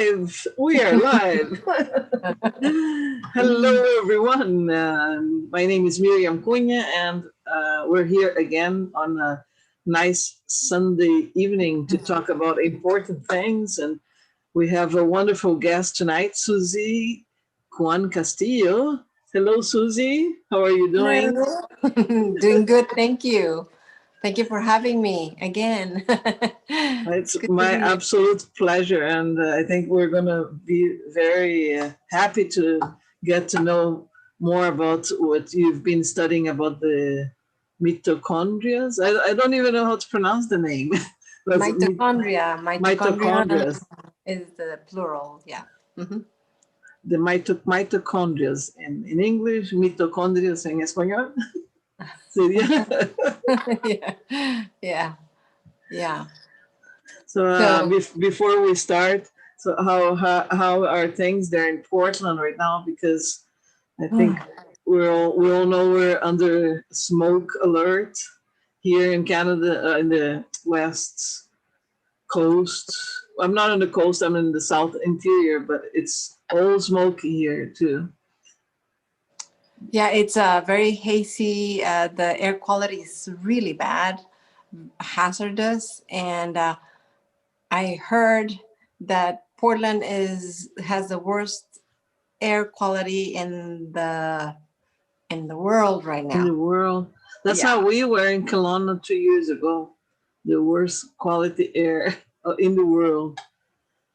We are live. Hello, everyone. My name is Miriam Cunha, and we're here again on a nice Sunday evening to talk about important things. And we have a wonderful guest tonight, Susy Quan Castillo. Hello, Susy. How are you doing? Hello. Doing good, thank you. Thank you for having me again. It's It's good to my be here. absolute pleasure, and I think we're going to be very happy to get to know more about what you've been studying about the mitochondria. I don't even know how to pronounce the name. That's Mitochondria. Mitochondria mitochondria. is the plural. Yeah. Mhm. The mitochondria in English, mitochondria en español. Sería. Yeah. Yeah. Yeah. So So, before we start, so how are things there in Portland right now? Because I think we all know we're under smoke alert here in Canada, in the west coast. I'm not on the coast. I'm in the south interior, but it's all smoky here too. yeah, it's very hazy. The air quality is really bad, hazardous, and I heard that Portland has the worst air quality in the world right In the now. world, that's how Yeah. we were in Kelowna 2 years ago. The worst quality air in the world.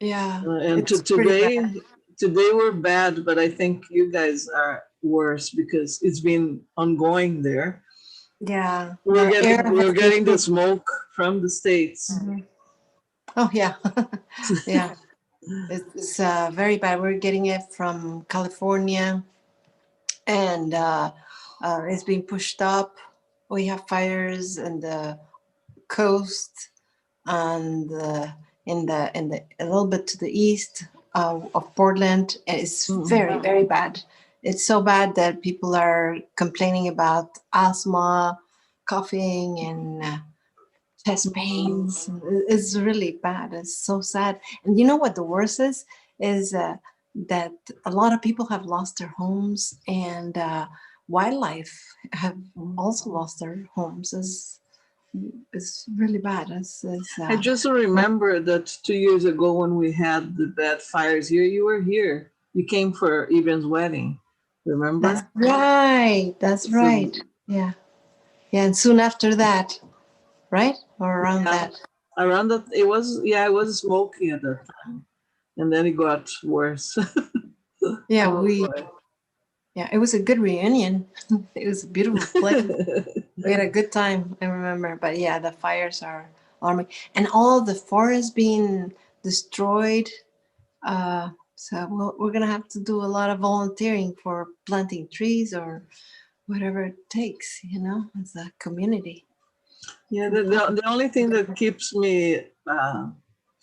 Yeah. And It's pretty bad. today we're bad, but I think you guys are worse because it's been ongoing there. Yeah. We're Our air getting has we're been getting the smoke from the states. Mhm. Oh yeah. Yeah. It's very bad. We're getting it from California, and it's being pushed up. We have fires in the coast and in the a little bit to the east of Portland. It's very Mhm. very bad. It's so bad that people are complaining about asthma, coughing, and chest pains. It's really bad. It's so sad. And you know what the worst is that a lot of people have lost their homes, and wildlife have also lost their homes. It's really bad. I just remember that 2 years ago when we had the bad fires here, you were here. You came for Eben's wedding. That's Remember? right. That's So right. Yeah. Yeah. And soon after that, right? Or around yeah, that. around that it was smoky at that time, and then it got worse. Yeah. Oh boy. Yeah, it was a good reunion. It was a beautiful place. We had a good time, I remember. But yeah, the fires are alarming. And all the forests being destroyed. So we're going to have to do a lot of volunteering for planting trees or whatever it takes, as a community. Yeah, It's the only thing that keeps me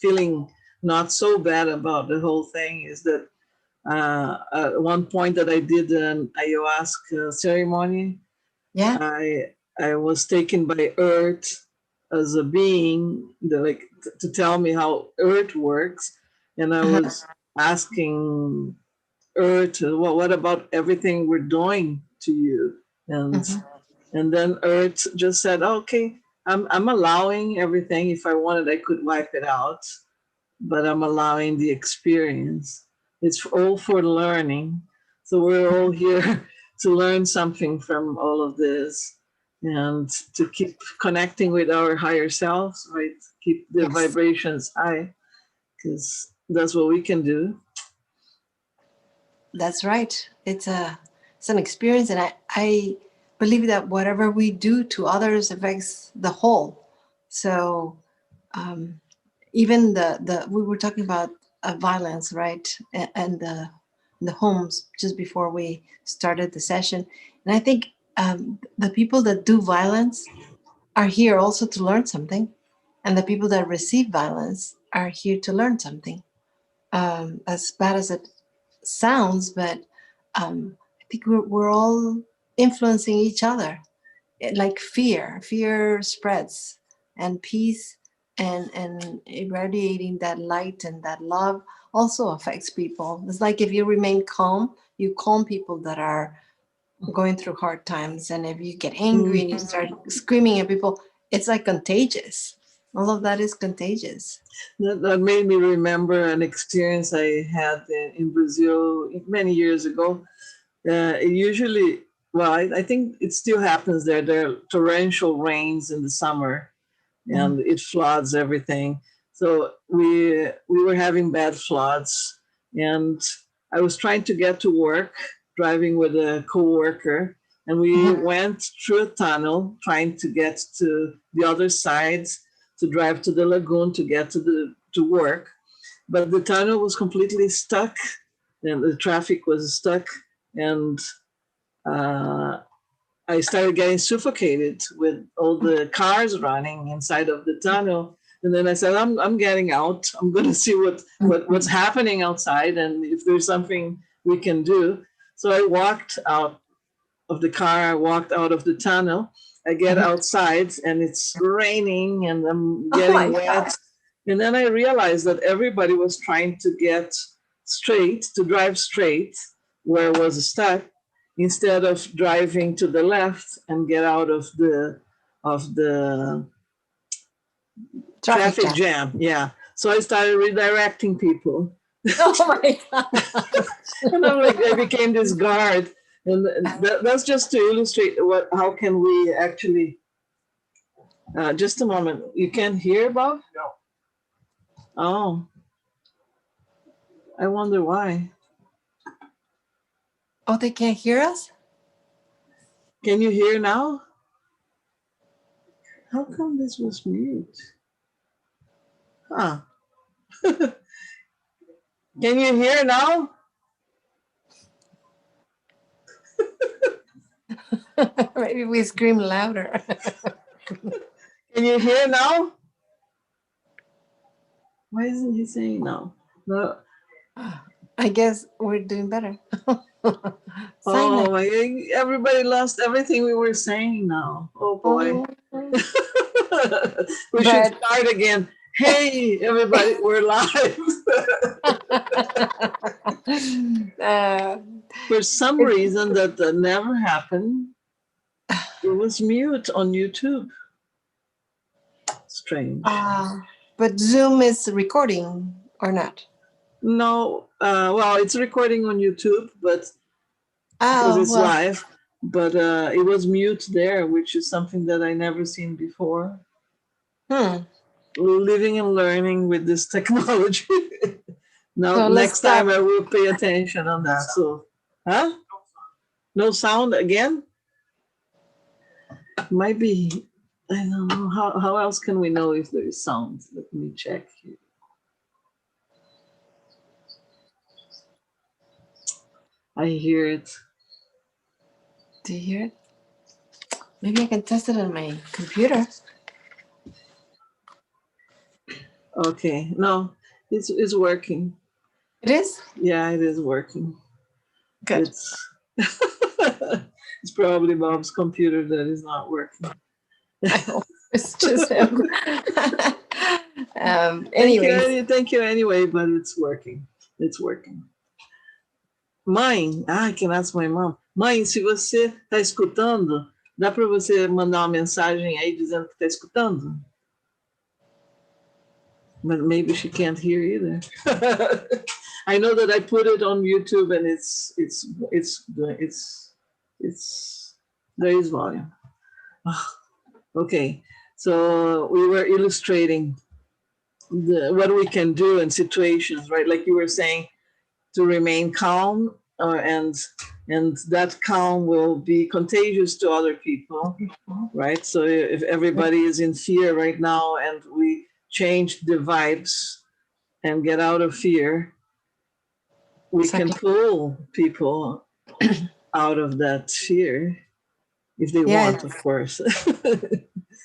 feeling not so bad about the whole thing is that at one point that I did an ayahuasca ceremony, Yeah. I was taken by Earth as a being, to tell me how Earth works, and I Uh-huh. was asking Earth, what about everything we're doing to you? And Mhm. and then Earth just said, okay, I'm allowing everything. If I wanted, I could wipe it out, but I'm allowing the experience. It's all for learning. So we're all here to learn something from all of this and to keep connecting with our higher selves, right? Keep the Yes, vibrations high because that's what we can do. that's right. It's an experience, and I believe that whatever we do to others affects the whole. So um, even the we were talking about violence, right, and the homes just before we started the session, and I think the people that do violence are here also to learn something, and the people that receive violence are here to learn something. As bad as it sounds, but I think we're all influencing each other. Like fear spreads, and peace and irradiating that light and that love also affects people. It's like if you remain calm, you calm people that are going through hard times. And if you get angry and you start screaming at people, it's like contagious. All of that is contagious. That made me remember an experience I had in Brazil many years ago. It usually, well, I think it still happens there. There are torrential rains in the summer, and it floods everything. So we were having bad floods, and I was trying to get to work, driving with a coworker, and we Mhm. went through a tunnel trying to get to the other side to drive to the lagoon to get to work. But the tunnel was completely stuck, and the traffic was stuck, and uh, I started getting suffocated with all the cars running inside of the tunnel. And then I said, I'm getting out. I'm going to see what's happening outside and if there's something we can do. So I walked out of the car. I walked out of the tunnel. I get outside and it's raining and I'm Oh getting my God. wet. And then I realized that everybody was trying to get straight, to drive straight where it was stuck, instead of driving to the left and get out of the Traffic traffic jam. jam. Yeah. So I started redirecting people. Oh my God. And I'm like, I became this guard. And that's just to illustrate how can we actually, just a moment. You can't hear, Bob? Oh, I wonder why. Oh, they can't hear us? Can you hear now? How come this was mute? Huh. Can you hear now? Maybe we scream louder. Can you hear now? Why isn't he saying no? No. I guess we're doing better. Sign Oh, language. everybody lost everything we were saying now. Oh boy. Oh. We should But start again. Hey, everybody, we're live. uh, For some it, reason that never happened, it was mute on YouTube. Strange. but Zoom is recording or not? No, well, it's recording on YouTube, but because Oh, it's well. live, but it was mute there, which is something that I never seen before. Hmm. Living and learning with this technology. Now, So let's next time stop. I will pay attention on that. So, huh? No sound again? Might be. I don't know. How else can we know if there is sound? Let me check here. I hear it. Do you hear it? Maybe I can test it on my computer. Okay. No, it's working. It is? Yeah, it is working. Good. It's it's probably Bob's computer that is not working. I hope it's just him. Thank Anyways. you, thank you anyway, but it's working. It's working. Mãe, I can ask my mom. Mãe, se você está escutando, dá para você mandar uma mensagem aí dizendo que está escutando? But maybe she can't hear either. I know that I put it on YouTube and it's there is volume. Okay, so we were illustrating what we can do in situations, right? Like you were saying, to remain calm, and that calm will be contagious to other people, right? So if everybody is in fear right now and we change the vibes and get out of fear, we can Exactly. pull people out of that fear if they Yeah, want, of course.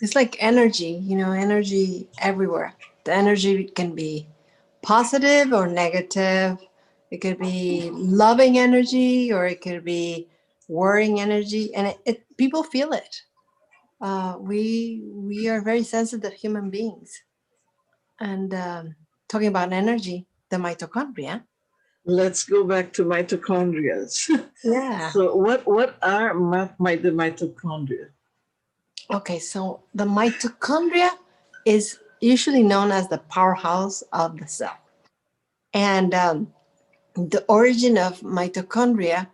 it's like energy, energy everywhere. The energy can be positive or negative. It could be loving energy or it could be worrying energy, and people feel it. We are very sensitive human beings, and talking about energy. the mitochondria. Let's go back to mitochondria. Yeah. So what are the mitochondria? Okay, so the mitochondria is usually known as the powerhouse of the cell. And the origin of mitochondria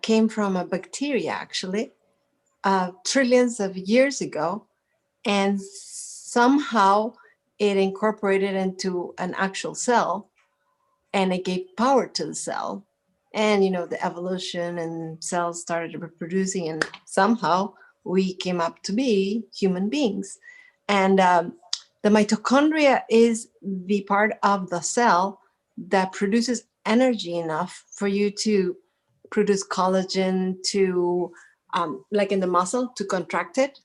came from a bacteria, actually, trillions of years ago. And somehow it incorporated into an actual cell, and it gave power to the cell. And the evolution, and cells started reproducing, and somehow we came up to be human beings. And the mitochondria is the part of the cell that produces energy enough for you to produce collagen, to like in the muscle, to contract it,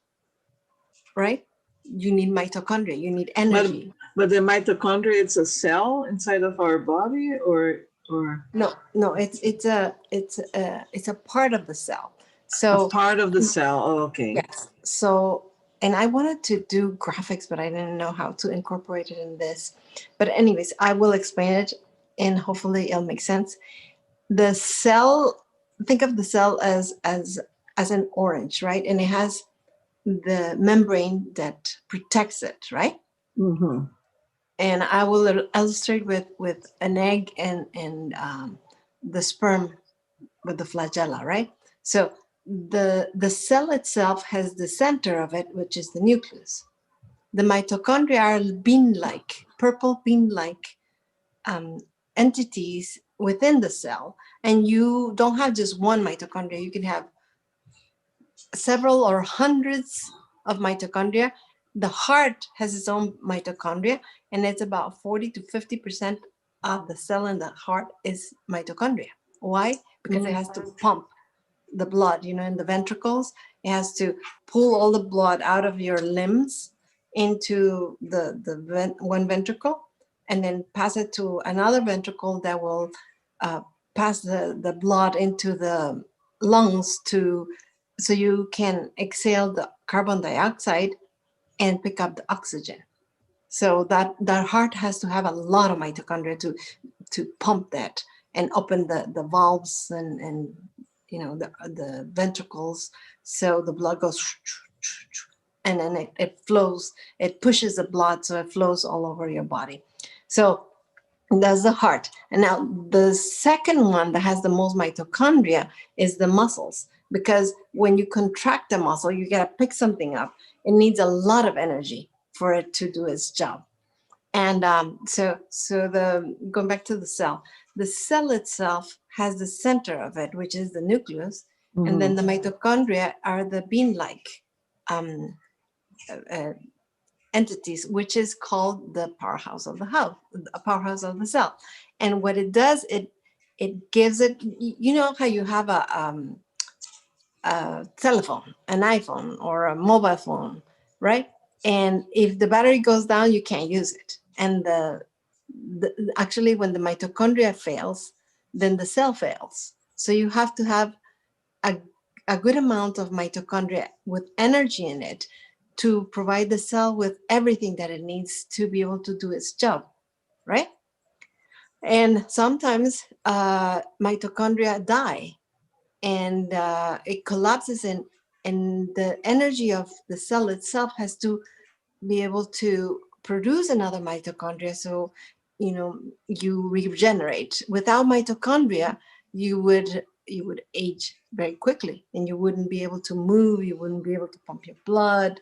right? You need mitochondria, you need But energy. but the mitochondria, it's a cell inside of our body, or No, it's a part of the cell. a So part of the cell. Oh, okay. yes. So, and I wanted to do graphics, but I didn't know how to incorporate it in this. But anyways, I will explain it, and hopefully it'll make sense. The cell, think of the cell as an orange, right? And it has the membrane that protects it, right? Mm-hmm. And I will illustrate with an egg and the sperm with the flagella, right? So the cell itself has the center of it, which is the nucleus. The mitochondria are bean-like, purple bean-like um, entities within the cell, and you don't have just one mitochondria. You can have several or hundreds of mitochondria. The heart has its own mitochondria, and it's about 40 to 50% of the cell in the heart is mitochondria. Why? Because it has to pump the blood, in the ventricles. It has to pull all the blood out of your limbs into one ventricle, and then pass it to another ventricle that will pass the blood into the lungs so you can exhale the carbon dioxide and pick up the oxygen. So that heart has to have a lot of mitochondria to pump that and open the valves and the ventricles, so the blood goes and then it flows, it pushes the blood so it flows all over your body. So that's the heart. And now the second one that has the most mitochondria is the muscles, because when you contract the muscle, you got to pick something up. It needs a lot of energy for it to do its job. And so the going back to the cell itself has the center of it, which is the nucleus, and then the Mm-hmm. mitochondria are the bean-like um, uh, entities, which is called the powerhouse of the house, a powerhouse of the cell. And what it does, it gives it. You know how you have a telephone, an iPhone, or a mobile phone, right? And if the battery goes down, you can't use it. And actually, when the mitochondria fails, then the cell fails. So you have to have a, a good amount of mitochondria with energy in it to provide the cell with everything that it needs to be able to do its job, right? And sometimes mitochondria die, and it collapses, and the energy of the cell itself has to be able to produce another mitochondria, so you regenerate. Without mitochondria, you would age very quickly, and you wouldn't be able to move, you wouldn't be able to pump your blood,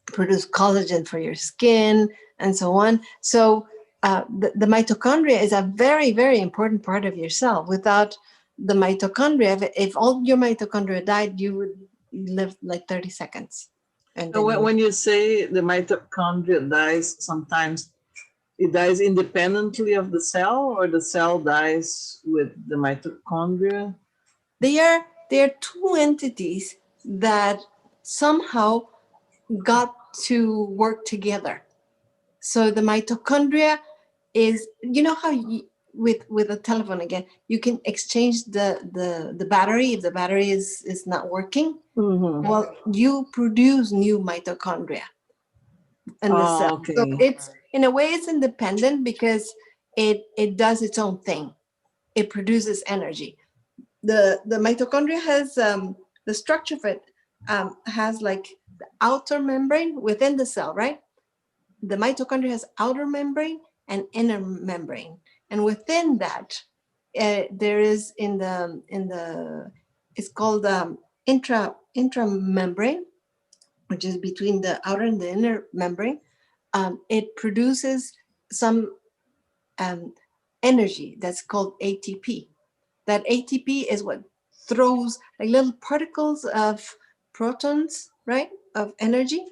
produce collagen for your skin, and so on. So the mitochondria is a very, very important part of your cell. Without the mitochondria, if all your mitochondria died, you would live like 30 seconds. And So then you would, when you say the mitochondria dies, sometimes it dies independently of the cell, or the cell dies with the mitochondria. they are two entities that somehow got to work together. So the mitochondria is, how with a telephone again, you can exchange the battery if the battery is not working. Mm-hmm. Well, you produce new mitochondria in the Oh, cell. So okay. in a way, it's independent because it does its own thing. It produces energy. The mitochondria has the structure of it has like the outer membrane within the cell, right? The mitochondria has outer membrane and inner membrane, and within that, there is in the it's called intramembrane, which is between the outer and the inner membrane. It produces some um, energy that's called ATP. That ATP is what throws like little particles of protons, right, of energy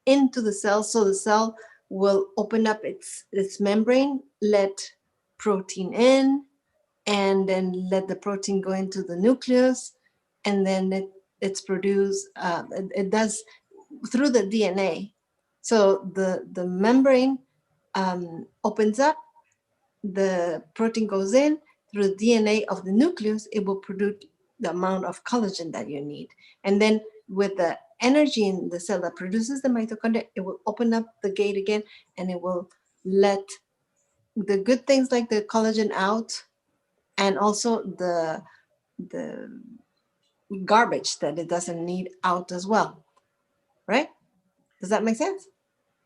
into the cell, so the cell will open up its membrane, let protein in, and then let the protein go into the nucleus, and then it's produced. It does through the DNA. So the membrane opens up, the protein goes in through the DNA of the nucleus. It will produce the amount of collagen that you need, and then with the energy in the cell that produces the mitochondria, it will open up the gate again, and it will let the good things like the collagen out, and also the garbage that it doesn't need out as well, right? Does that make sense?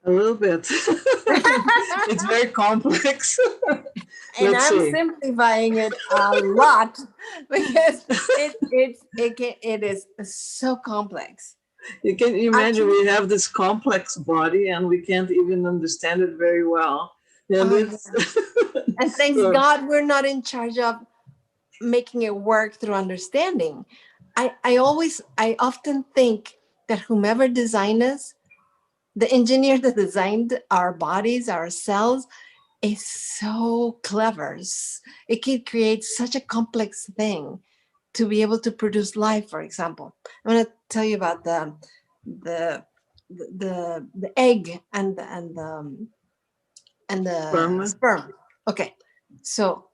A little bit. It's very complex. And Let's I'm see. simplifying it a lot because it is so complex. You can imagine Actually, we have this complex body and we can't even understand it very well. And oh yeah. it's And thanks so, God we're not in charge of making it work through understanding. I often think that whomever designed us, the engineer that designed our bodies, our cells, is so clever. It can create such a complex thing to be able to produce life, for example. I'm going to tell you about the the egg and the sperm. sperm. Okay, so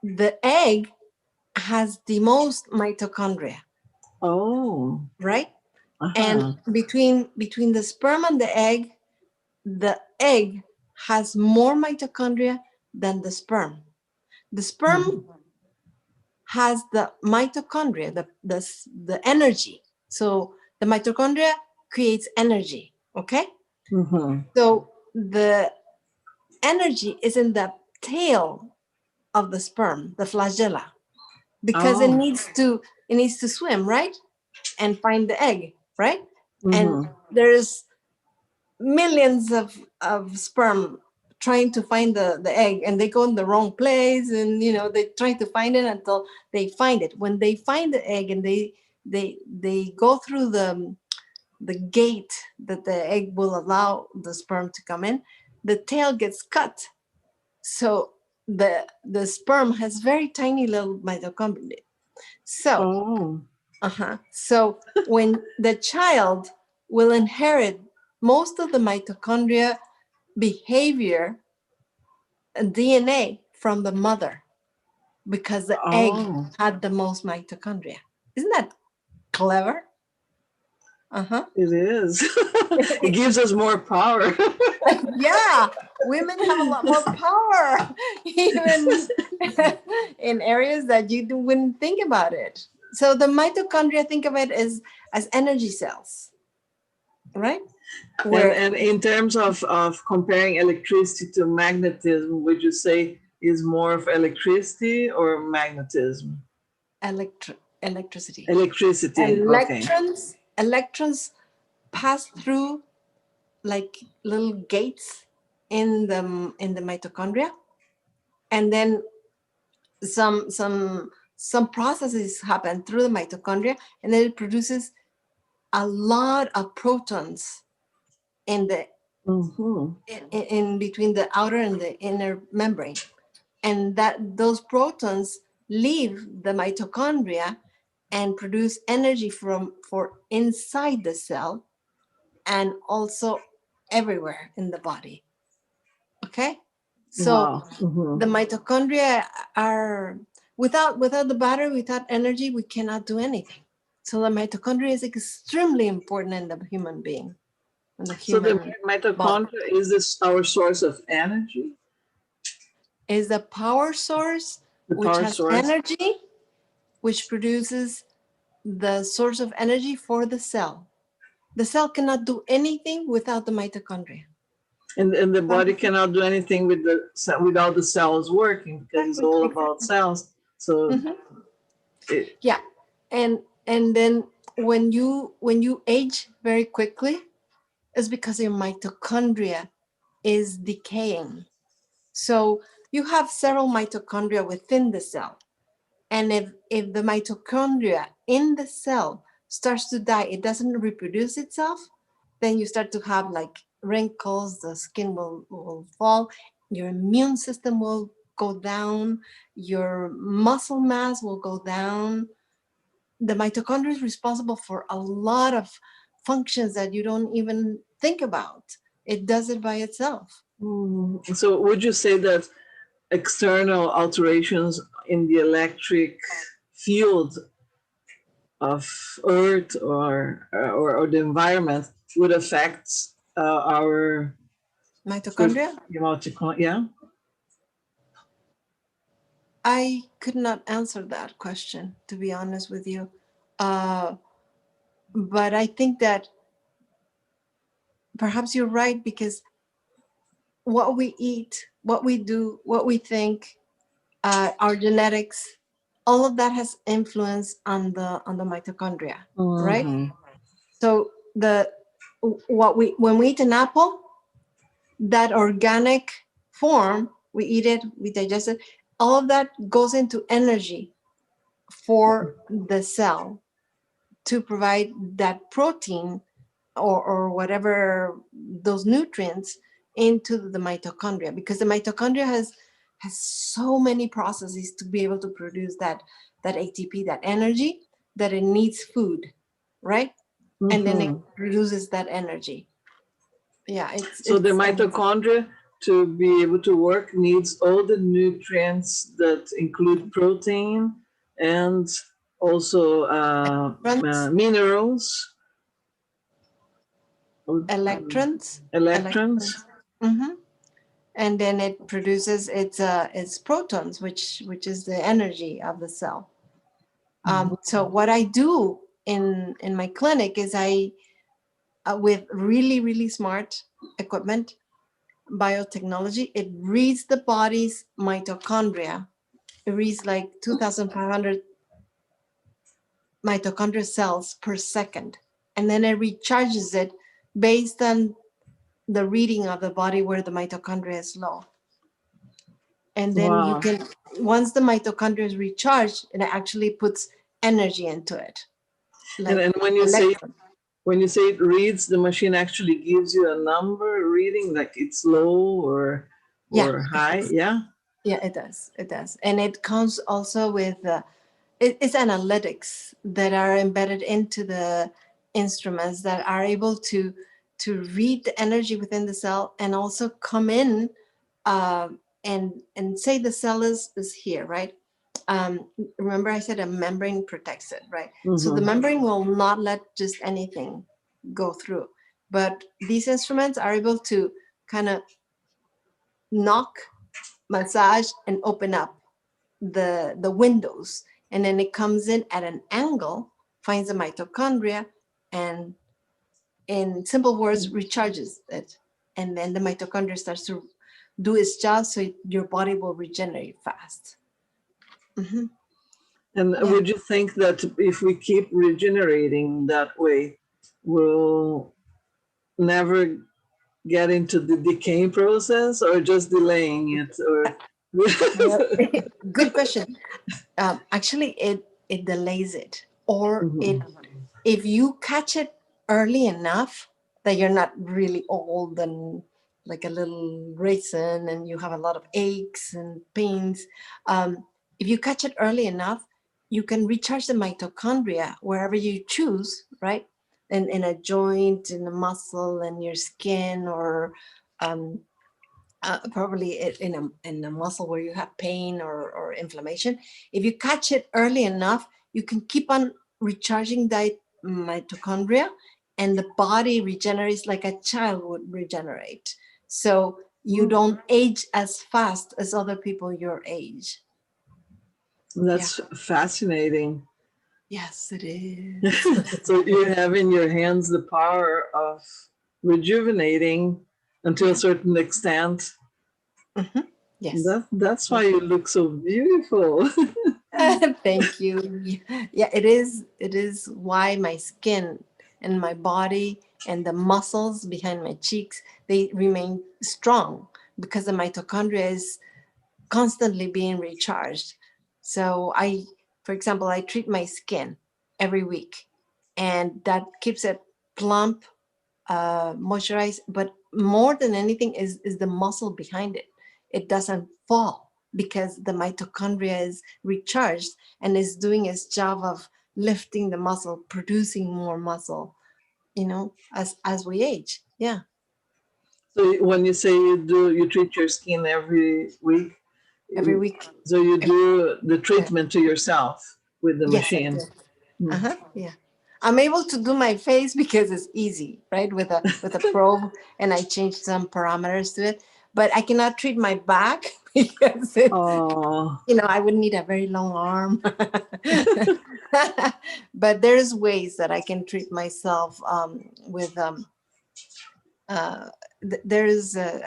the egg has the most mitochondria, Oh, right? And uh-huh. between the sperm and the egg has more mitochondria than the sperm. The sperm Mhm. has the mitochondria, the energy. So the mitochondria creates energy. Okay, Mhm. so the energy is in the tail of the sperm, the flagella, because Oh. it needs to swim, right, and find the egg, right, and Mhm. there's millions of sperm trying to find the egg, and they go in the wrong place, and they try to find it until they find it. When they find the egg and they go through the gate that the egg will allow the sperm to come in, the tail gets cut, so the sperm has very tiny little mitochondria. So Oh. so when the child will inherit most of the mitochondria behavior DNA from the mother, because the egg Oh. had the most mitochondria. Isn't that clever? Uh-huh. It is. It gives us more power. Yeah, women have a lot more power, even in areas that you wouldn't think about it. So the mitochondria, think of it as energy cells, right? And Where in terms of comparing electricity to magnetism, would you say is more of electricity or magnetism? electricity. Electricity. Okay. Electrons pass through like little gates in the mitochondria, and then some processes happen through the mitochondria, and then it produces a lot of protons in the Mm-hmm. in between the outer and the inner membrane, and that those protons leave the mitochondria and produce energy for inside the cell, and also everywhere in the body. Okay, so Wow. Mm-hmm. the mitochondria are without the battery, without energy, we cannot do anything. So the mitochondria is extremely important in the human being. in the So the human body. mitochondria is this our source of energy, Is the power source the which power has source. energy, which produces the source of energy for the cell. The cell cannot do anything without the mitochondria. And the body cannot do anything with without the cells working because it's Exactly, all about exactly. cells. So Hmm. it, Yeah, and then when you age very quickly, it's because your mitochondria is decaying. So you have several mitochondria within the cell. And if the mitochondria in the cell starts to die, it doesn't reproduce itself, then you start to have like wrinkles, the skin will fall, your immune system will go down, your muscle mass will go down. The mitochondria is responsible for a lot of functions that you don't even think about. It does it by itself. so would you say that external alterations in the electric field of Earth or the environment would affect our Mitochondria? yeah? I could not answer that question, to be honest with you. Uh, but I think that perhaps you're right, because what we eat, what we do, what we think, our genetics, all of that has influence on the mitochondria, right? Mm-hmm. So when we eat an apple, that organic form, we eat it, we digest it, all of that goes into energy for the cell to provide that protein or whatever those nutrients into the mitochondria, because the mitochondria has so many processes to be able to produce that ATP, that energy, that it needs food, right? And then it Mm-hmm. produces that energy. Yeah, So the it's mitochondria, to be able to work, needs all the nutrients that include protein and also electrons, minerals, electrons, electrons. electrons. Hmm. And then it produces its protons, which is the energy of the cell. So what I do in my clinic is I with really really smart equipment, biotechnology, it reads the body's mitochondria. It reads like 2,500 mitochondrial cells per second, and then it recharges it based on the reading of the body where the mitochondria is low. And then you Wow. can, once the mitochondria is recharged, it actually puts energy into it, And like and electron. when you say it reads, the machine actually gives you a number reading, like it's low Yeah, or it high. does. Yeah. Yeah, it does, and it comes also with it's analytics that are embedded into the instruments that are able to read the energy within the cell, and also come in and say the cell is here, right? Remember I said a membrane protects it, right? So the Mm-hmm. membrane will not let just anything go through, but these instruments are able to kind of knock, massage, and open up the windows, and then it comes in at an angle, finds the mitochondria, and in simple words recharges it, and then the mitochondria starts to do its job, so your body will regenerate fast. Hmm. And Yeah. would you think that if we keep regenerating that way, we'll never get into the decaying process, or just delaying it, or Well, good question. Actually, it delays it, or it, Mhm. if you catch it early enough that you're not really old and like a little raisin and you have a lot of aches and pains, if you catch it early enough, you can recharge the mitochondria wherever you choose, right? In a joint, in a muscle, in your skin, or um, probably in a muscle where you have pain or inflammation. If you catch it early enough, you can keep on recharging that mitochondria, and the body regenerates like a child would regenerate. So you Mm, don't age as fast as other people your age. Yeah. that's fascinating. Yes, it is. So you have in your hands the power of rejuvenating until a Yeah. certain extent. Hmm. Yes. That's why you look so beautiful. Thank you. Yeah, it is. It is why my skin and my body and the muscles behind my cheeks, they remain strong because the mitochondria is constantly being recharged. So for example, I treat my skin every week, and that keeps it plump, moisturized. But more than anything is the muscle behind it. It doesn't fall because the mitochondria is recharged and is doing its job of lifting the muscle, producing more muscle. As we age. Yeah, So when you say you treat your skin every week, every week. so you Every, do the yeah. treatment to yourself with the Yes, I do. machine. Hmm. Yeah. I'm able to do my face because it's easy, right? With a probe, and I change some parameters to it. But I cannot treat my back because Oh, I would need a very long arm. But there's ways that I can treat myself with uh,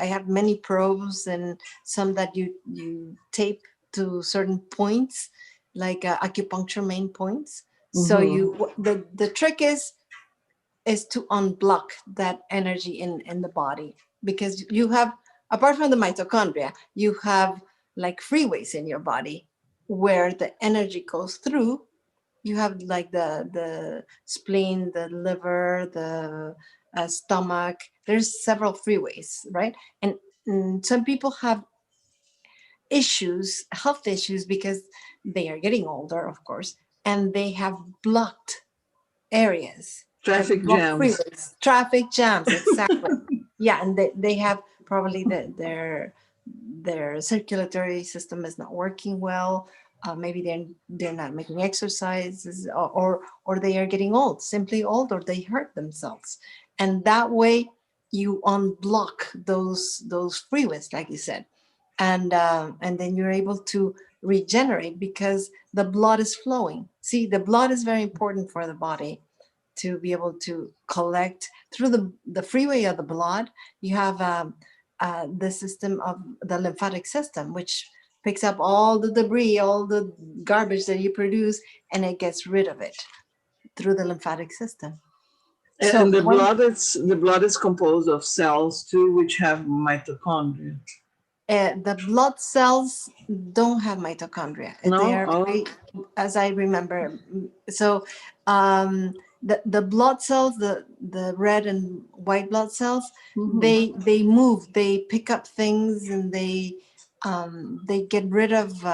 I have many probes and some that you tape to certain points, like acupuncture main points. So hmm, the trick is to unblock that energy in the body, because you have, apart from the mitochondria, you have like freeways in your body where the energy goes through. You have like the spleen, the liver, the stomach. There's several freeways, right? And some people have health issues, because they are getting older, of course, and they have blocked areas, traffic blocked jams. freeways, traffic jams, exactly. Yeah, and they have probably their circulatory system is not working well. Maybe they're not making exercises, or they are getting old, simply old, or they hurt themselves, and that way you unblock those freeways, like you said, and then you're able to regenerate because the blood is flowing. See, the blood is very important for the body to be able to collect through the freeway of the blood. You have the system of the lymphatic system, which picks up all the debris, all the garbage that you produce, and it gets rid of it through the lymphatic system. And So the blood is composed of cells too, which have mitochondria. the blood cells don't have mitochondria. They No, are oh, very, as I remember. So the blood cells, the red and white blood cells, hmm, they move, they pick up things, and they get rid of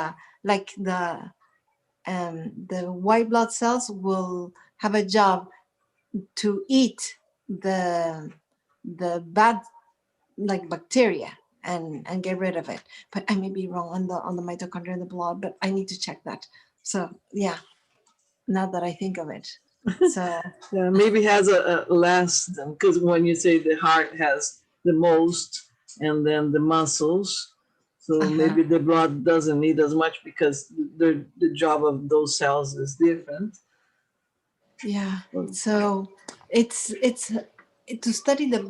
like the white blood cells will have a job to eat the bad, like bacteria, and get rid of it. But I may be wrong on the mitochondria in the blood, but I need to check that. So yeah, now that I think of it. So yeah, maybe has a less because when you say the heart has the most, and then the muscles, so uh-huh. maybe the blood doesn't need as much because the job of those cells is different. Yeah. So it's to study the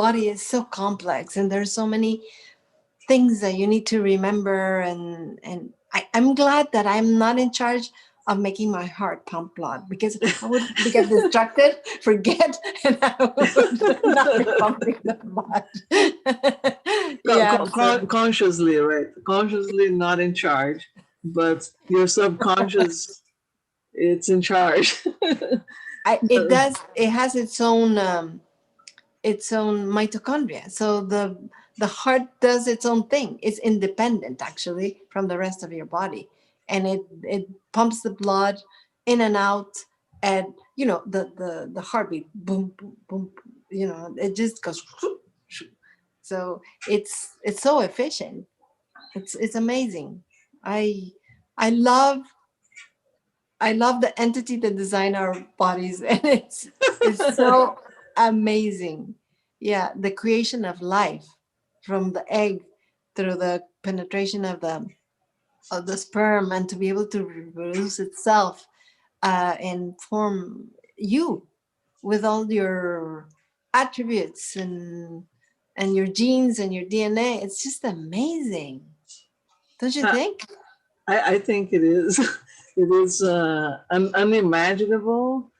body is so complex, and there's so many things that you need to remember, and I'm glad that I'm not in charge of making my heart pump blood, because I would get distracted, forget, and I would not be pumping the blood. Yeah, so Consciously, right? Consciously not in charge, but your subconscious, it's in charge. it has its own mitochondria. So the heart does its own thing. It's independent, actually, from the rest of your body, and it pumps the blood in and out, and the heartbeat, boom boom boom, it just goes. So it's so efficient. It's amazing. I love I love the entity that designed our bodies, and it's so amazing. Yeah, the creation of life from the egg through the penetration of the sperm, and to be able to reproduce itself and form you with all your attributes and your genes and your DNA. It's just amazing, don't you Uh, think? I think it is. It is unimaginable.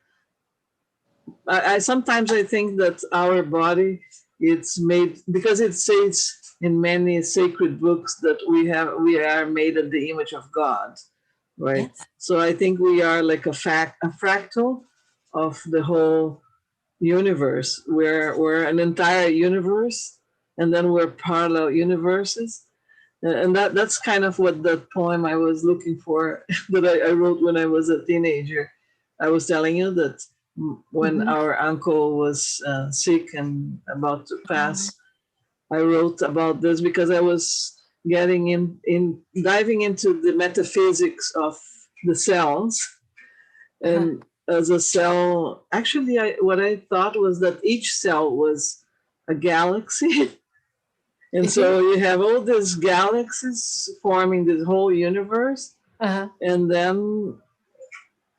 I sometimes I think that our body, it's made because it says in many sacred books that we are made in the image of God, right? Yes. So I think we are like a fractal of the whole universe. We're an entire universe, and then we're parallel universes. And that's kind of what that poem I was looking for that I wrote when I was a teenager. I was telling you that when Mm-hmm. our uncle was sick and about to Oh, pass, I wrote about this because I was getting in diving into the metaphysics of the cells. uh-huh. And as a cell, actually, what I thought was that each cell was a galaxy. And so you have all these galaxies forming this whole universe. Uh-huh. And then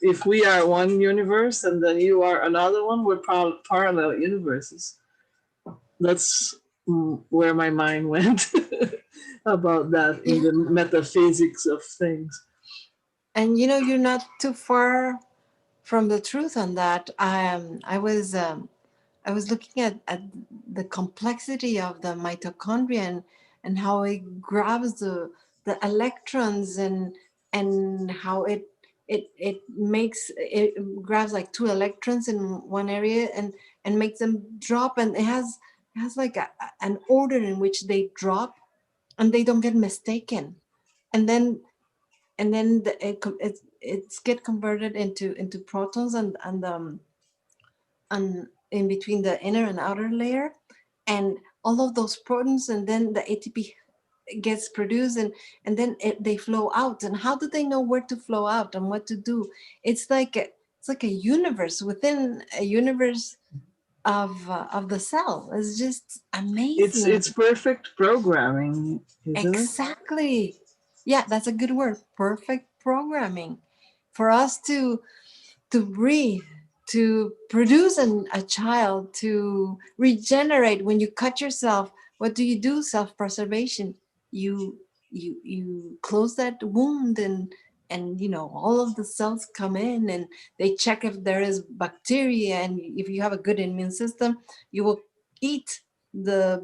if we are one universe and then you are another one, we're parallel universes. That's where my mind went about that in Yeah. the metaphysics of things. And you're not too far from the truth on that. I was looking at the complexity of the mitochondria, and how it grabs the electrons, and how it makes it grabs like two electrons in one area, and makes them drop, and it has like an order in which they drop, and they don't get mistaken, and then it's get converted into protons, and in between the inner and outer layer, and all of those protons, and then the ATP gets produced, and then they flow out. And how do they know where to flow out and what to do? It's like a universe within a universe of the cell. It's just amazing. It's perfect programming, isn't it? Exactly. Yeah, that's a good word. Perfect programming for us to breathe, to produce a child, to regenerate. When you cut yourself, what do? Self-preservation. You close that wound, and all of the cells come in, and they check if there is bacteria, and if you have a good immune system, you will eat the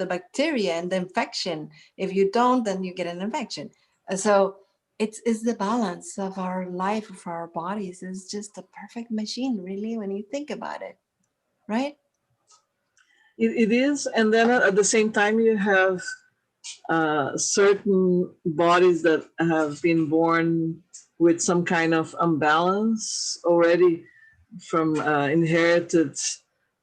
bacteria and the infection. If you don't, then you get an infection. So it's the balance of our life, of our bodies. Is just a perfect machine, really, when you think about it, right? It is. And then at the same time, you have certain bodies that have been born with some kind of imbalance already from inherited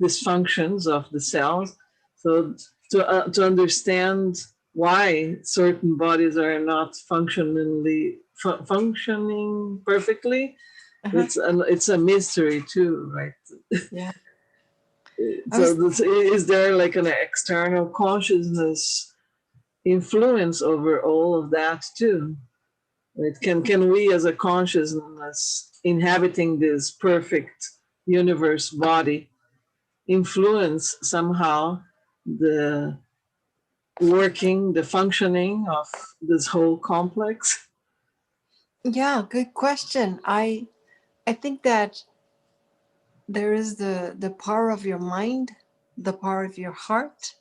dysfunctions of the cells. So to understand why certain bodies are not functioning perfectly, Uh-huh. it's a mystery too, right? Yeah. I So was is there like an external consciousness influence over all of that too? Right? Can we as a consciousness inhabiting this perfect universe body influence somehow the the functioning of this whole complex? Yeah, good question. I think that there is the power of your mind, the power of your heart.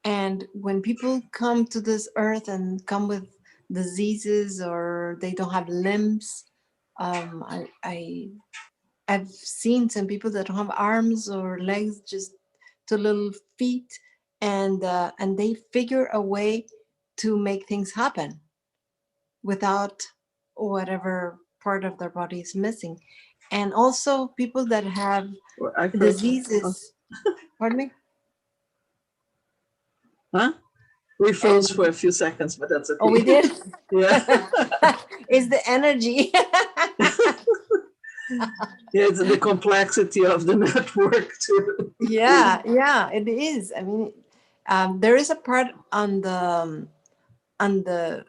And when people come to this earth and come with diseases, or they don't have limbs, I've seen some people that don't have arms or legs, just two little feet, and they figure a way to make things happen without whatever part of their body is missing. And also people that have I froze. Oh, diseases. Pardon me? huh? We froze for And a few seconds, but that's oh, we okay. did. Yeah. It's the energy. Yeah, it's the complexity of the network too. Yeah, yeah, it is. I mean, there is a part on on the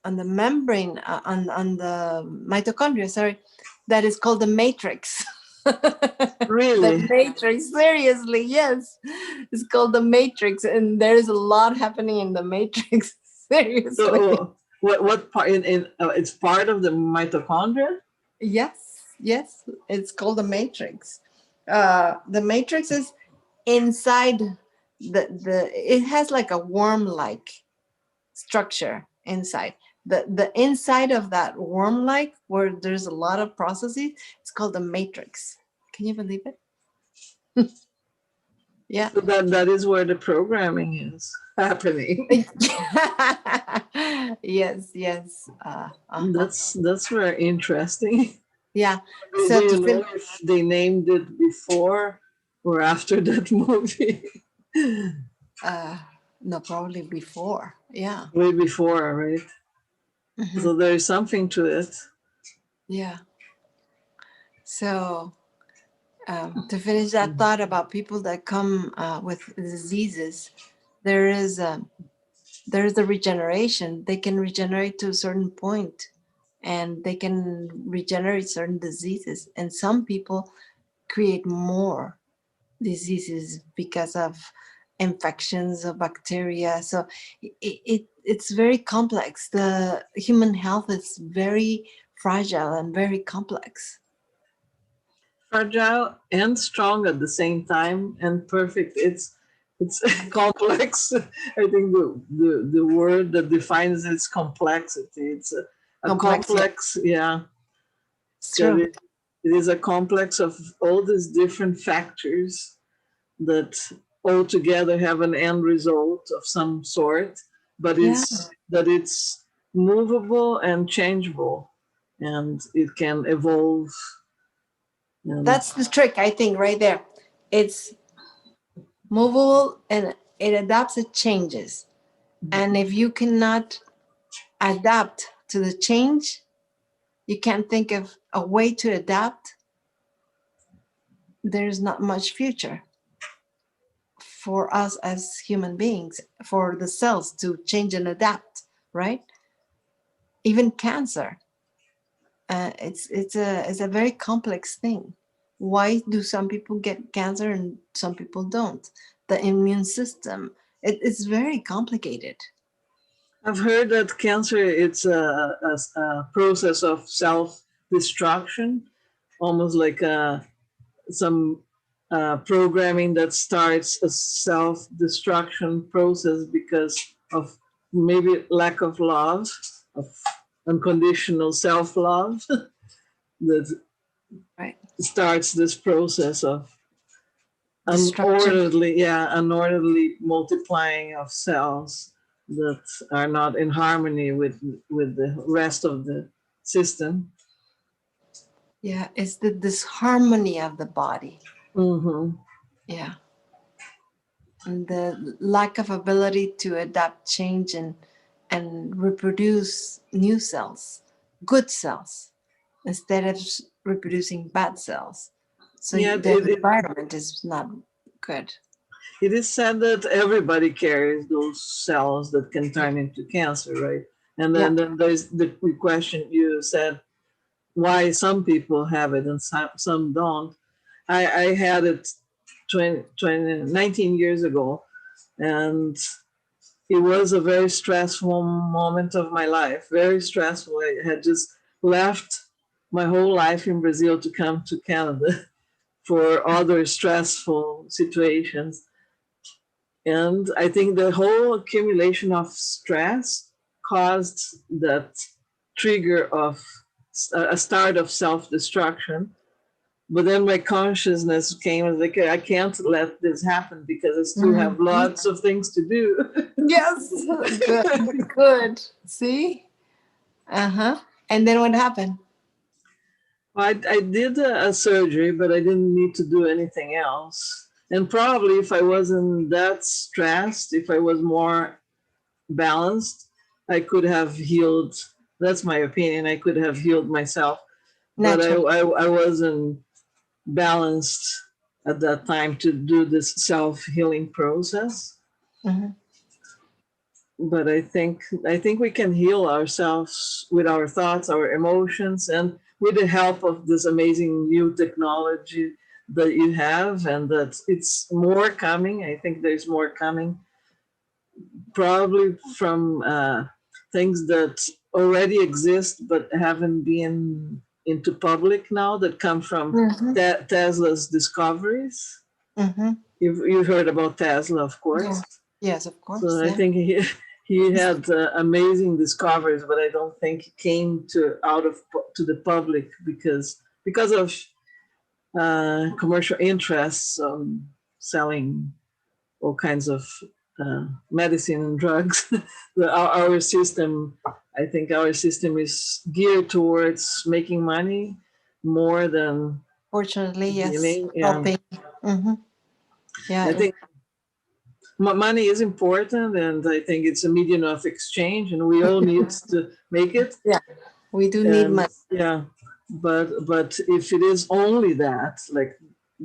the membrane, on the mitochondria, sorry, that is called the matrix. The Really. matrix, seriously, yes, it's called the matrix, and there's a lot happening in the matrix. So Seriously. what part in it's part of the mitochondria? Yes, yes, it's called the matrix. The matrix is inside it has like a worm like structure inside. The inside of that worm like, where there's a lot of processes, it's called the matrix. Can you believe it? Yeah. So that is where the programming is happening. Yes, yes. That's very interesting. Yeah. Do So to you know finish, if they named it before or after that movie? uh, no, probably before. Yeah. Way before, right? Mhm. So there's something to it. Yeah. So to finish that thought about people that come with diseases, there is there's the regeneration. They can regenerate to a certain point, and they can regenerate certain diseases. And some people create more diseases because of infections of bacteria. So it's very complex. The human health is very fragile and very complex. Fragile and strong at the same time and perfect. It's complex. I think the word that defines its complexity. It's a Complex, yeah, complex, yeah, it's because true. it is a complex of all these different factors that all together have an end result of some sort, but Yeah, it's movable and changeable, and it can evolve. And that's the trick, I think, right there. It's movable and it adapts, it changes. And if you cannot adapt to the change, you can't think of a way to adapt, there's not much future for us as human beings, for the cells to change and adapt, right? Even cancer, it's a very complex thing. Why do some people get cancer and some people don't? The immune system, it's very complicated. I've heard that cancer it's a process of self destruction, almost like some programming that starts a self destruction process because of maybe lack of love, of unconditional self love, that Right. starts this process of Destruction. unorderly multiplying of cells that are not in harmony with the rest of the system. Yeah, it's the disharmony of the body. Mm-hmm. Yeah. And the lack of ability to adapt, change, and reproduce new cells, good cells, instead of reproducing bad cells. So Yeah, the environment is not good. it is said that everybody carries those cells that can turn into cancer, right? And Yeah. then there's the question you said, why some people have it and some don't. I had it 19 years ago, and it was a very stressful moment of my life, very stressful. I had just left my whole life in Brazil to come to Canada for other stressful situations. And I think the whole accumulation of stress caused that trigger of a start of self destruction. But then my consciousness came and like, I can't let this happen because I still have Mhm. lots of things to do. Yes. Good. Good. See? Uh-huh. And then what happened? I did a surgery, but I didn't need to do anything else. And probably if I wasn't that stressed, if I was more balanced, I could have healed. That's my opinion. I could have healed myself but naturally. I wasn't balanced at that time to do this self-healing process. Hmm. But I think we can heal ourselves with our thoughts, our emotions, and with the help of this amazing new technology that you have, and that it's more coming. I think there's more coming, probably from things that already exist but haven't been into public now, that come from Hmm. Tesla's discoveries. Hmm. You've heard about Tesla, of Yeah. course. Yes, of course. So I Yeah. think he had amazing discoveries, but I don't think he came to the public because of commercial interests on selling all kinds of medicine and drugs. Our system, I think, our system is geared towards making money more than Fortunately, yes. healing. Yeah, Helping. Hmm. I Yeah. think money is important, and I think it's a medium of exchange, and we all need to make it. Yeah. We do need And money. yeah, but if it is only that, like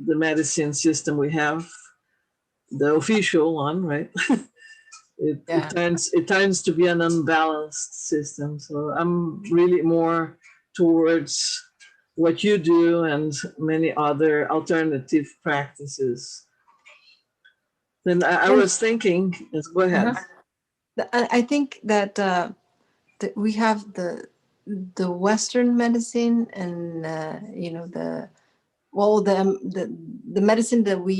the medicine system we have, the official one, right? Yeah. It tends to be an unbalanced system. So I'm really more towards what you do and many other alternative practices. Then I And was thinking, yes, go ahead. uh I think that we have the Western medicine and the well the medicine that we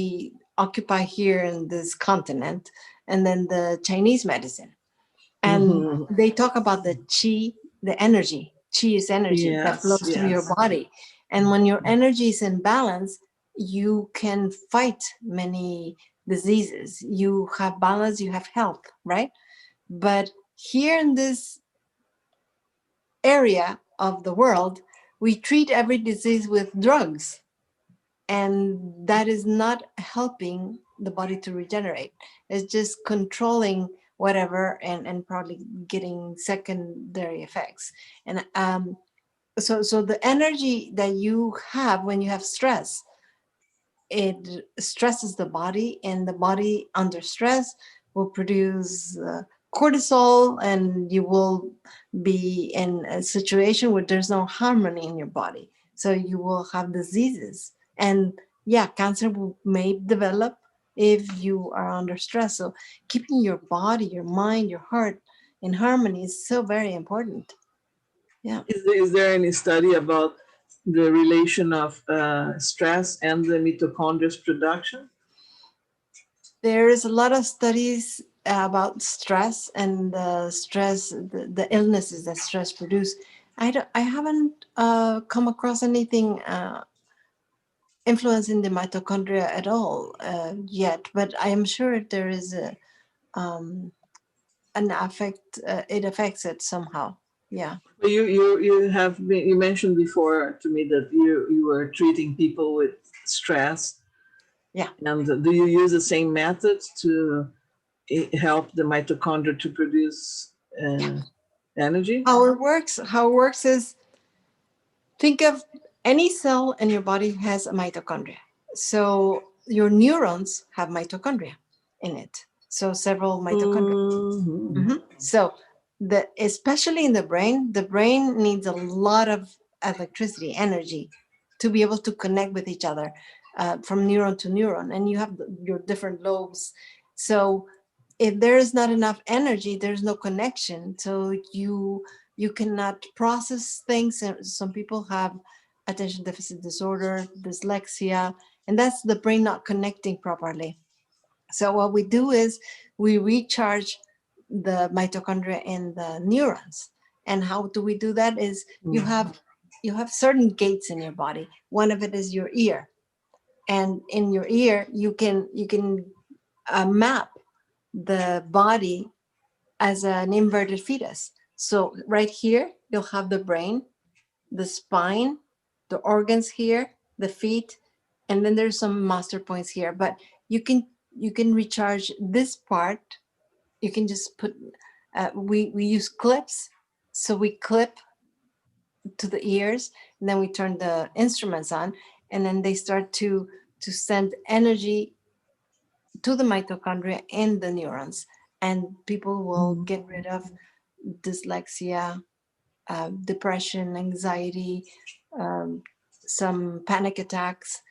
occupy here in this continent, and then the Chinese medicine, and Hmm. they talk about the chi, the energy. Chi is energy that Yes, flows through your yes. body, and when your energy is in balance, you can fight many diseases. You have balance, you have health, right? But here in this area of the world, we treat every disease with drugs, and that is not helping the body to regenerate. It's just controlling whatever, and probably getting secondary effects. And so the energy that you have when you have stress, it stresses the body, and the body under stress will produce cortisol, and you will be in a situation where there's no harmony in your body, so you will have diseases. And yeah, cancer may develop if you are under stress. So keeping your body, your mind, your heart in harmony is so very important. Yeah. Is there any study about the relation of stress and the mitochondria's production? There is a lot of studies about stress and the stress, the illnesses that stress produce. I haven't come across anything influencing the mitochondria at all yet, but I am sure there is um, an affect. It affects it somehow. Yeah. You mentioned before to me that you were treating people with stress, Yeah. and do you use the same methods to help the mitochondria to produce energy? How it works is, think of any cell in your body has a mitochondria. So your neurons have mitochondria in it. So several mitochondria. Hmm. So especially in the brain needs a lot of electricity, energy, to be able to connect with each other from neuron to neuron. And you have your different lobes. So if there is not enough energy, there's no connection. So you cannot process things. And some people have attention deficit disorder, dyslexia, and that's the brain not connecting properly. So what we do is we recharge the mitochondria in the neurons. And how do we do that is you have certain gates in your body. One of it is your ear. And in your ear you can map the body as an inverted fetus. So right here you'll have the brain, the spine, the organs here, the feet, and then there's some master points here. But you can recharge this part. You can just put we use clips, so we clip to the ears, and then we turn the instruments on, and then they start to send energy to the mitochondria and the neurons, and people will get rid of dyslexia, depression, anxiety, um, some panic attacks,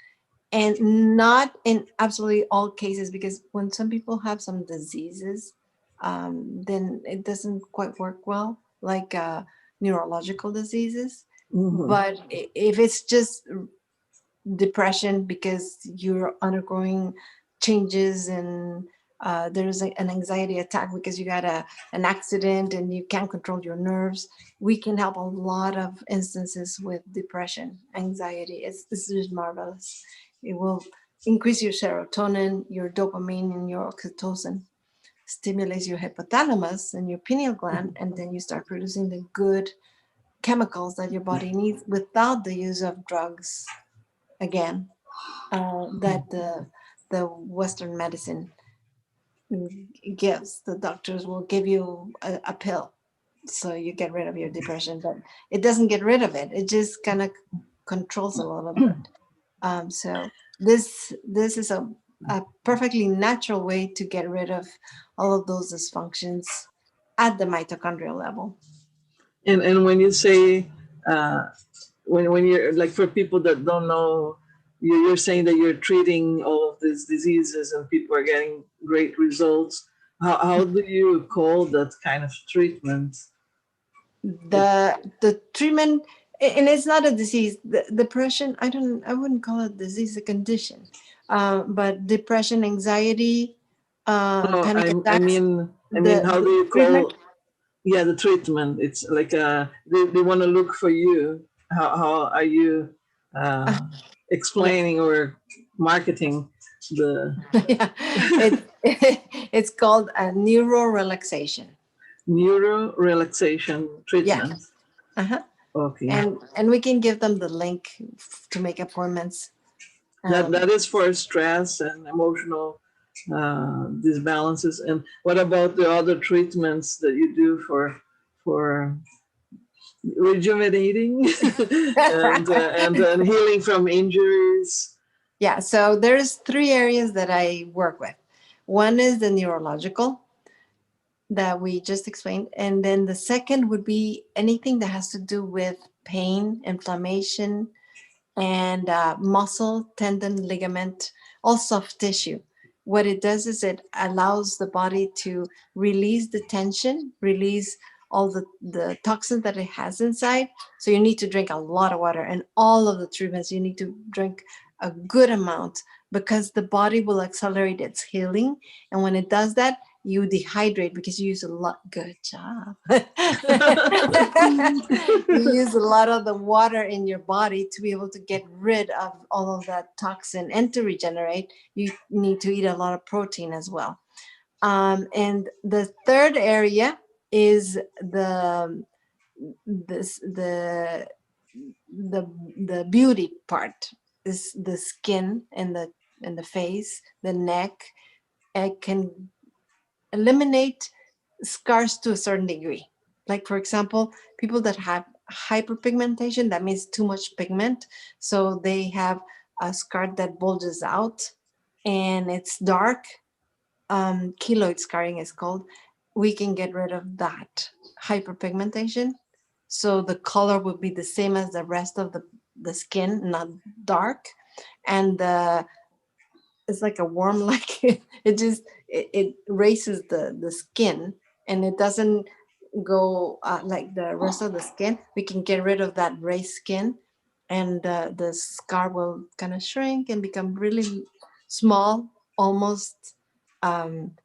and not in absolutely all cases, because when some people have some diseases, then it doesn't quite work well, like neurological diseases. Mm-hmm. But if it's just depression because you're undergoing changes, and there's an anxiety attack because you got an accident and you can't control your nerves, we can help a lot of instances with depression, anxiety. It's just marvelous. It will increase your serotonin, your dopamine, and your oxytocin, stimulates your hypothalamus and your pineal gland, and then you start producing the good chemicals that your body needs without the use of drugs again, that the Western medicine gives. The doctors will give you a pill so you get rid of your depression, but it doesn't get rid of it. It just kind of controls a little bit. So this is a perfectly natural way to get rid of all of those dysfunctions at the mitochondrial level. And when you say uh, when you're like, for people that don't know, you're saying that you're treating all of these diseases and people are getting great results. How do you call that kind of treatment? It, The treatment, and it's not a disease. The depression, I wouldn't call it disease, a condition. But depression, anxiety, no, panic I attacks, mean, how do the you treatment. call? Yeah, the treatment. It's like they want to look for you. How are you uh, yeah. explaining or marketing the Yeah, it's called a neuro relaxation. neuro relaxation Yeah. treatment? Uh-huh. Okay. And we can give them the link to make appointments. That is for stress and emotional disbalances. And what about the other treatments that you do for rejuvenating and healing from injuries? Yeah, so there's three areas that I work with. One is the neurological that we just explained, and then the second would be anything that has to do with pain, inflammation, and muscle, tendon, ligament, all soft tissue. What it does is it allows the body to release the tension, release all the toxins that it has inside. So you need to drink a lot of water, and all of the treatments you need to drink a good amount, because the body will accelerate its healing. And when it does that, you dehydrate because you use a lot. Good job. You use a lot of the water in your body to be able to get rid of all of that toxin, and to regenerate, you need to eat a lot of protein as well. And the third area is this the beauty part, is the skin and the face, the neck. It can eliminate scars to a certain degree. Like, for example, people that have hyperpigmentation, that means too much pigment. So they have a scar that bulges out and it's dark. Keloid scarring is called. We can get rid of that hyperpigmentation. So the color would be the same as the rest of the skin, not dark. And it's like a worm, like it raises the skin, and it doesn't go like the rest of the skin. We can get rid of that raised skin, and the scar will kind of shrink and become really small, almost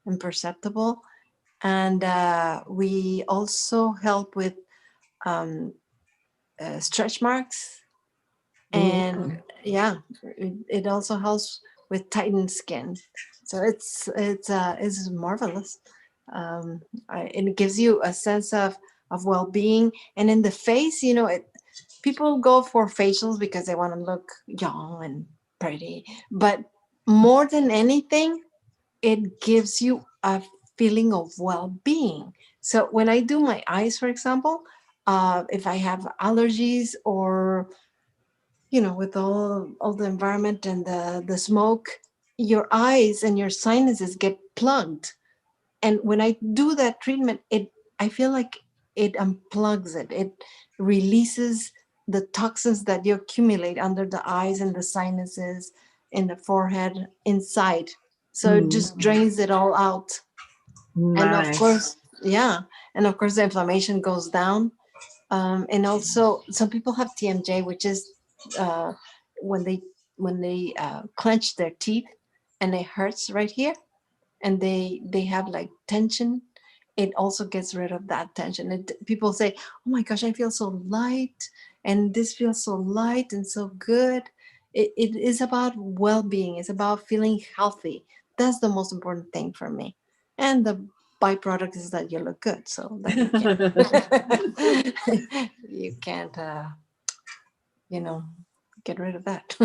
imperceptible. And we also help with um, stretch marks, and Mm. yeah, it also helps with tightened skin. So it's marvelous. And it gives you a sense of well-being. And in the face, people go for facials because they want to look young and pretty, but more than anything, it gives you a feeling of well-being. So when I do my eyes, for example, if I have allergies, or with all the environment and the smoke, your eyes and your sinuses get plugged. And when I do that treatment, I feel like it unplugs it. It releases the toxins that you accumulate under the eyes and the sinuses, in the forehead, inside. So it Mm, just drains it all out. And of nice. course, yeah, and of course the inflammation goes down. And also, some people have TMJ, which is uh, when they clench their teeth, and it hurts right here, and they have like tension. It also gets rid of that tension. People say, "Oh my gosh, I feel so light, and this feels so light and so good." It is about well-being. It's about feeling healthy. That's the most important thing for me. And the byproduct is that you look good, so that you can't you can't you know get rid of that.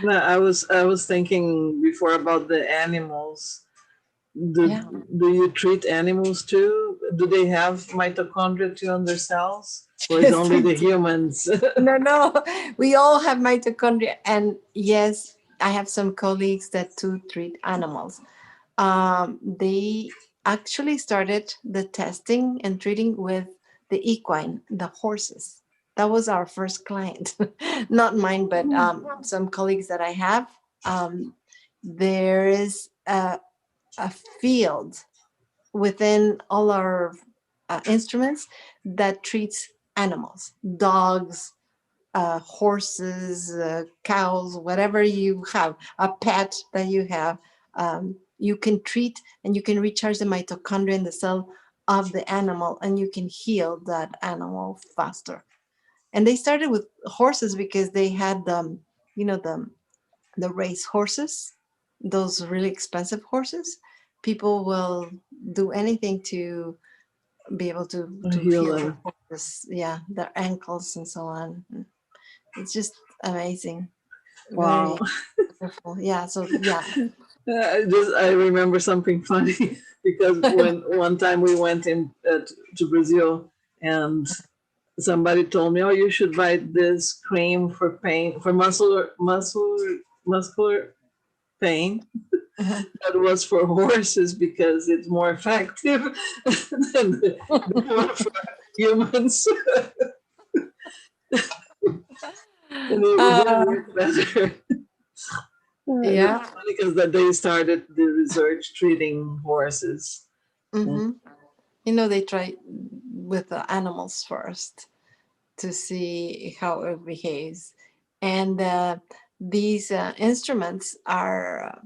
No, I was thinking before about the animals. Do Yeah. do you treat animals too? Do they have mitochondria too on their cells, or is Yes, only we the do. humans? No, we all have mitochondria. And yes, I have some colleagues that do treat animals. They actually started the testing and treating with the equine, the horses. That was our first client, not mine, but some colleagues that I have. Um, there is a field within all our instruments that treats animals, dogs, horses, cows, whatever you have, a pet that you have, you can treat and you can recharge the mitochondria in the cell of the animal, and you can heal that animal faster. And they started with horses because they had you know, the race horses, those really expensive horses. People will do anything to be able A to heal the healer. horses, yeah, their ankles and so on. It's just amazing. Wow. Very wonderful. Yeah. So yeah. I remember something funny because when one time we went in to Brazil, and somebody told me, "Oh, you should buy this cream for pain, for muscular pain." Uh-huh. That was for horses because it's more effective than the one for humans, and it did Uh, work better. And it's yeah. funny because that they started the research treating horses. And, Hmm. They try with the animals first to see how it behaves, and these instruments are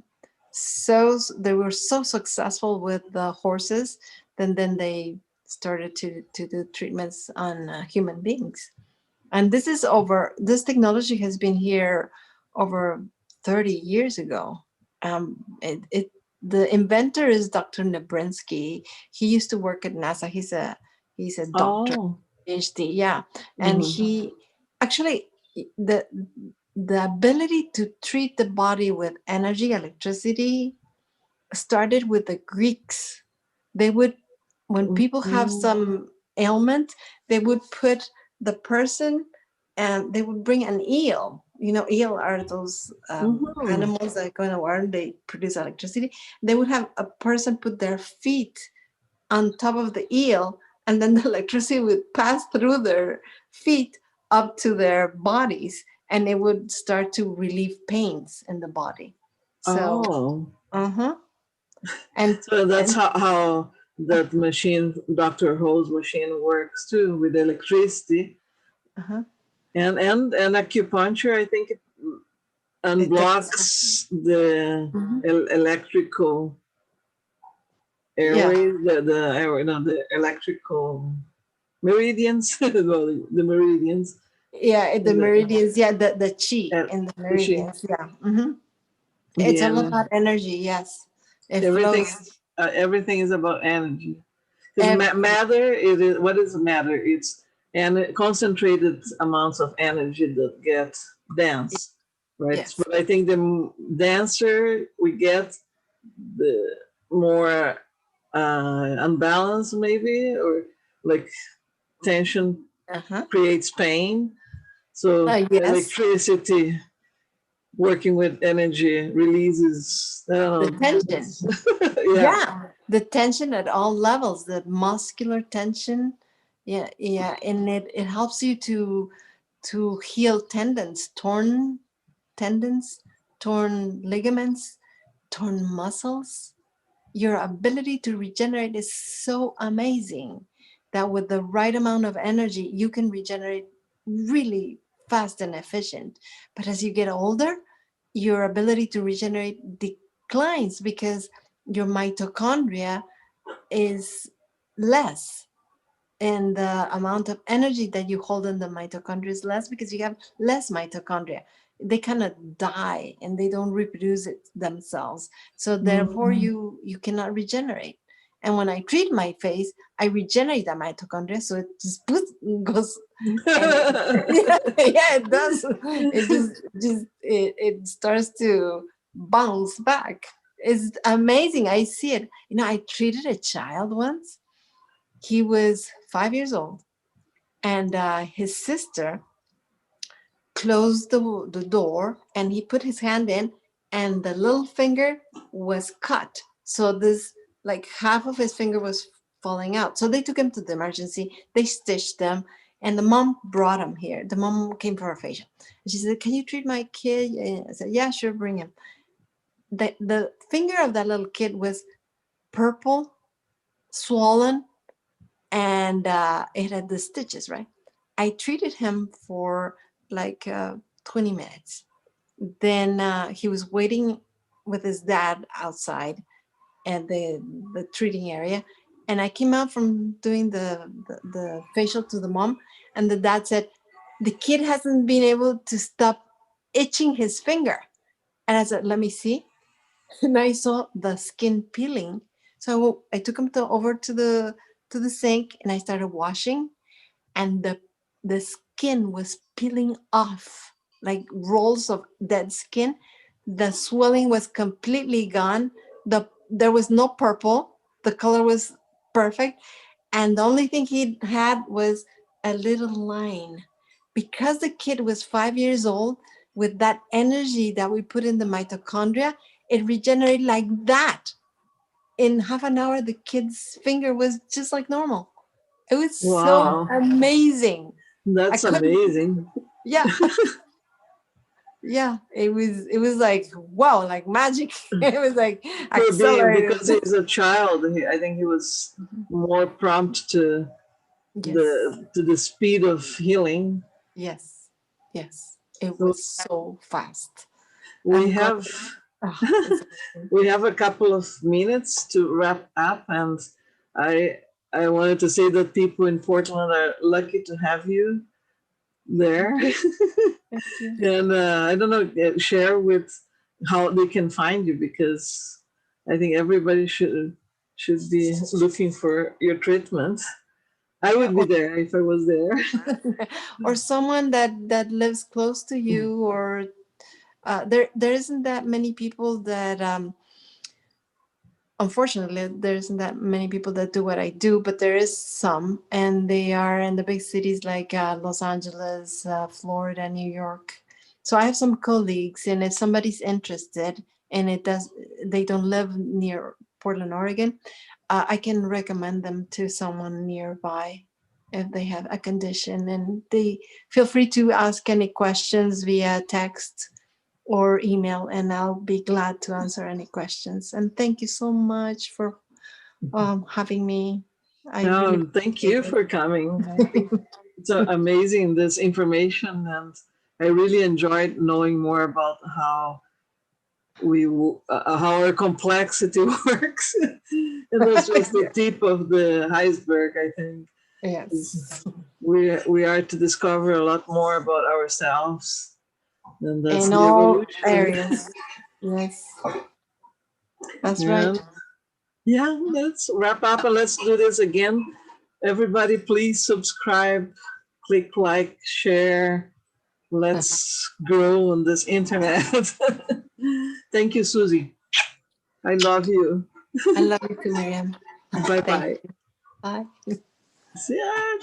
they were so successful with the horses. Then they started to do treatments on human beings. And this technology has been here over 30 years ago. The inventor is Dr. Nebrinsky. He used to work at NASA. He's a doctor, oh, PhD, yeah. And mhm. he actually, the the ability to treat the body with energy, electricity, started with the Greeks. They would, when people have Mhm. some ailment, they would put the person, and they would bring an eel. Eel are those Mhm. animals that go in the water and they produce electricity. They would have a person put their feet on top of the eel, and then the electricity would pass through their feet up to their bodies, and it would start to relieve pains in the body. So, Oh, uh-huh. and so that's and how that machine, Dr. Ho's machine, works too, with electricity uh-huh. and acupuncture. I think it It does. unblocks the Mhm. electrical Yeah, airways, the electrical meridians, well, the meridians, yeah, the and meridians, yeah, the chi and in the the chi. meridians, yeah. Hmm. It's Yeah, all about energy, yes. It everything flows. is everything is about energy. Because Every matter, it is, what is matter? It's and concentrated amounts of energy that get dense, right? Yes. But I think the denser we get, the more unbalanced, maybe, or like tension. Uh-huh. creates pain. So Yes, electricity working with energy releases, I the don't tension. know. Yeah. Yeah, the tension at all levels, the muscular tension. Yeah, yeah, and it helps you to heal tendons, torn ligaments, torn muscles. Your ability to regenerate is so amazing that with the right amount of energy, you can regenerate really fast and efficient. But as you get older, your ability to regenerate declines because your mitochondria is less, and the amount of energy that you hold in the mitochondria is less because you have less mitochondria. They kind of die and they don't reproduce it themselves, so therefore Mm. you cannot regenerate. And when I treat my face, I regenerate the mitochondria, so it just goes, and yeah, yeah, it does. It it starts to bounce back. It's amazing. I see it. I treated a child once. He was 5 years old, and his sister closed the door, and he put his hand in, and the little finger was cut. So this, like, half of his finger was falling out. So they took him to the emergency. They stitched them, and the mom brought him here. The mom came for a facial. And she said, "Can you treat my kid?" And I said, "Yeah, sure, bring him." The finger of that little kid was purple, swollen, and it had the stitches, right? I treated him for like 20 minutes. Then he was waiting with his dad outside at the treating area. And I came out from doing the facial to the mom, and the dad said, "The kid hasn't been able to stop itching his finger." And I said, "Let me see." And I saw the skin peeling. So I took him over to the sink, and I started washing, and the skin was peeling off like rolls of dead skin. The swelling was completely gone. There was no purple. The color was perfect, and the only thing he had was a little line. Because the kid was 5 years old, with that energy that we put in the mitochondria, it regenerated like that. In half an hour, the kid's finger was just like normal. It was so Wow. amazing. I That's couldn't, amazing. yeah, yeah. It was like, wow, like magic. It was like For being, accelerated. because he's a child, I think he was more prompt to Yes, the speed of healing. yes, yes. It So was so fast. we I'm going, have oh, it's amazing. we have a couple of minutes to wrap up, and I I wanted to say that people in Portland are lucky to have you there. Thank you. Thank you. And I don't know, share with how they can find you, because I think everybody should be looking for your treatment. I Yeah, would be there if I was there. or someone that lives close to you, or there isn't that many people that unfortunately, there isn't that many people that do what I do, but there is some, and they are in the big cities like Los Angeles, Florida, New York. So I have some colleagues, and if somebody's interested and they don't live near Portland, Oregon, I can recommend them to someone nearby if they have a condition, and they feel free to ask any questions via text or email, and I'll be glad to answer any questions. And thank you so much for having me. I really Thank you appreciate for coming. I think it's amazing, this information, and I really enjoyed knowing more about how our complexity works. And that's just the it. tip of the iceberg, I think. Yes. We are to discover a lot more about ourselves, and that's In the all evolution. areas. Yes, that's right. And yeah, let's wrap up and let's do this again. Everybody, please subscribe, click like, share. Let's grow on this internet. Thank you, Susie. I love you. I love you too, Miriam. Bye Thank bye. you. Bye. See ya.